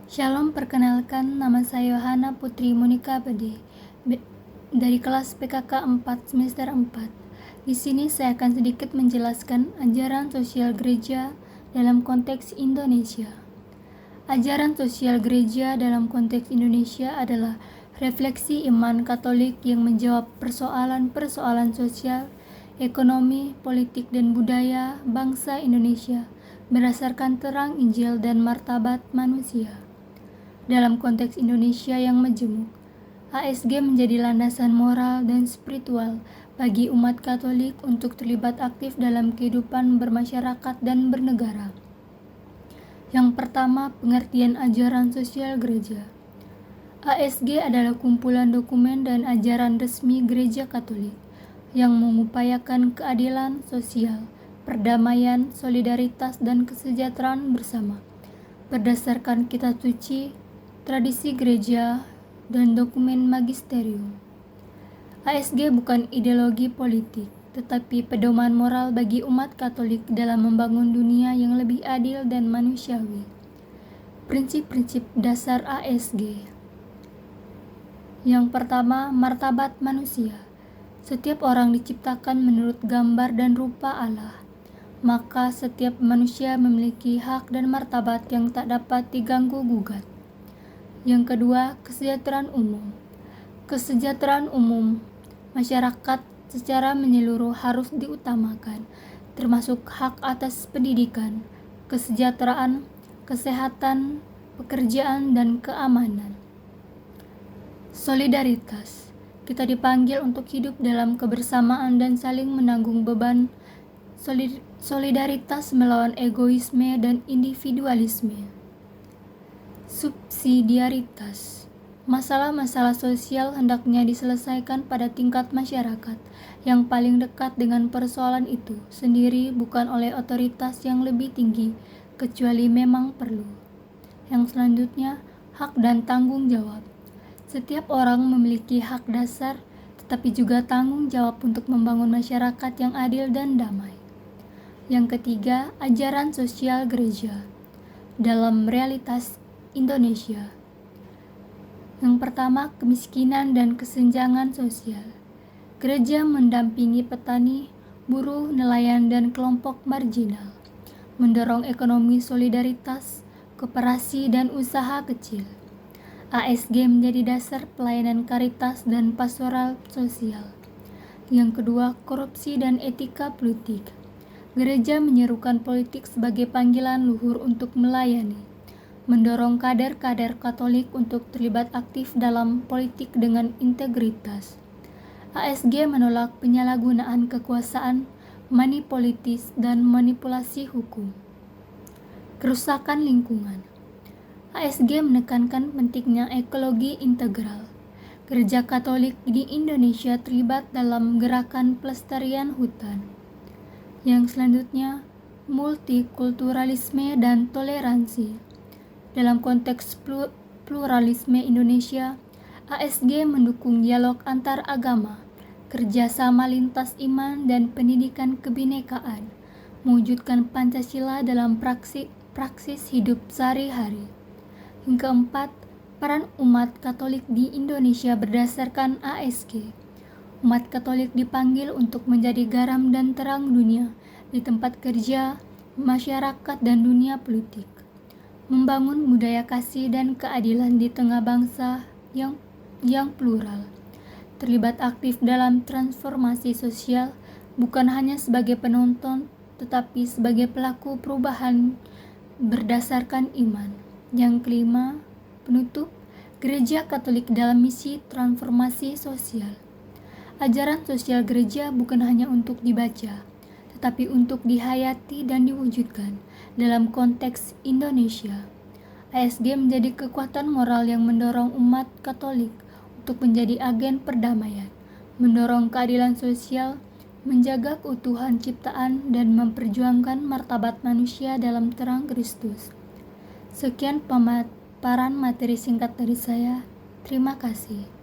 Shalom, perkenalkan nama saya Yohana Putri Monika Bede dari kelas PKK 4 semester 4. Di sini saya akan sedikit menjelaskan ajaran sosial gereja dalam konteks Indonesia. Ajaran sosial gereja dalam konteks Indonesia adalah refleksi iman Katolik yang menjawab persoalan-persoalan sosial, ekonomi, politik, dan budaya bangsa Indonesia berdasarkan terang Injil dan martabat manusia. Dalam konteks Indonesia yang majemuk, ASG menjadi landasan moral dan spiritual bagi umat Katolik untuk terlibat aktif dalam kehidupan bermasyarakat dan bernegara. Yang pertama, pengertian ajaran sosial gereja. ASG adalah kumpulan dokumen dan ajaran resmi Gereja Katolik yang mengupayakan keadilan sosial, perdamaian, solidaritas, dan kesejahteraan bersama berdasarkan kitab suci, tradisi gereja, dan dokumen magisterium. ASG bukan ideologi politik, tetapi pedoman moral bagi umat Katolik dalam membangun dunia yang lebih adil dan manusiawi. Prinsip-prinsip dasar ASG. Yang pertama, martabat manusia. Setiap orang diciptakan menurut gambar dan rupa Allah, maka setiap manusia memiliki hak dan martabat yang tak dapat diganggu-gugat. Yang kedua, kesejahteraan umum. Kesejahteraan umum masyarakat secara menyeluruh harus diutamakan, termasuk hak atas pendidikan, kesejahteraan, kesehatan, pekerjaan, dan keamanan. Solidaritas. Kita dipanggil untuk hidup dalam kebersamaan dan saling menanggung beban. Solidaritas melawan egoisme dan individualisme. Subsidiaritas. Masalah-masalah sosial hendaknya diselesaikan pada tingkat masyarakat yang paling dekat dengan persoalan itu sendiri, bukan oleh otoritas yang lebih tinggi, kecuali memang perlu. Yang selanjutnya, hak dan tanggung jawab. Setiap orang memiliki hak dasar, tetapi juga tanggung jawab untuk membangun masyarakat yang adil dan damai. Yang ketiga, ajaran sosial gereja dalam realitas Indonesia. Yang pertama, kemiskinan dan kesenjangan sosial. Gereja mendampingi petani, buruh, nelayan, dan kelompok marginal, mendorong ekonomi solidaritas, koperasi, dan usaha kecil. ASG menjadi dasar pelayanan karitas dan pastoral sosial. Yang kedua, korupsi dan etika politik. Gereja menyerukan politik sebagai panggilan luhur untuk melayani, mendorong kader-kader Katolik untuk terlibat aktif dalam politik dengan integritas. ASG menolak penyalahgunaan kekuasaan, manipolitis, dan manipulasi hukum. Kerusakan lingkungan. ASG menekankan pentingnya ekologi integral. Gereja Katolik di Indonesia terlibat dalam gerakan pelestarian hutan. Yang selanjutnya, multikulturalisme dan toleransi. Dalam konteks pluralisme Indonesia, ASG mendukung dialog antar agama, kerjasama lintas iman, dan pendidikan kebinekaan, mewujudkan Pancasila dalam praksis hidup sehari-hari. Yang keempat, peran umat Katolik di Indonesia berdasarkan ASG. Umat Katolik dipanggil untuk menjadi garam dan terang dunia di tempat kerja, masyarakat, dan dunia politik. Membangun budaya kasih dan keadilan di tengah bangsa yang plural. Terlibat aktif dalam transformasi sosial, bukan hanya sebagai penonton, tetapi sebagai pelaku perubahan berdasarkan iman. Yang kelima, penutup, Gereja Katolik dalam misi transformasi sosial. Ajaran sosial gereja bukan hanya untuk dibaca, tetapi untuk dihayati dan diwujudkan dalam konteks Indonesia. ASG menjadi kekuatan moral yang mendorong umat Katolik untuk menjadi agen perdamaian, mendorong keadilan sosial, menjaga keutuhan ciptaan, dan memperjuangkan martabat manusia dalam terang Kristus. Sekian pemaparan materi singkat dari saya. Terima kasih.